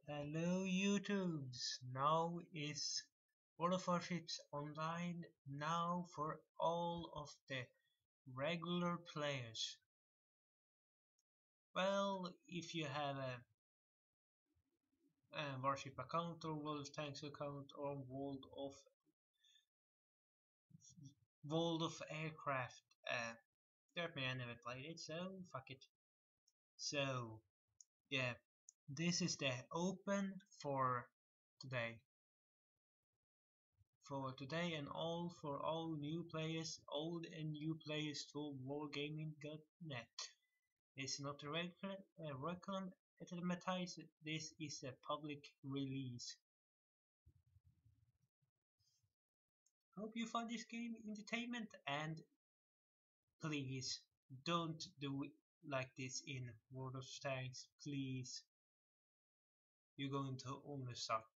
Hello YouTubes, now is World of Warships online now for all of the regular players. Well, if you have a Warship account or World of Tanks account or World of Aircraft, I never played it, so fuck it. So yeah, this is the open for today. For today and all for all new players, old and new players to wargaming.net. It's not a reclam advertise, this is a public release. Hope you find this game entertainment and please don't do it like this in World of Tanks, please. You're going to only suck.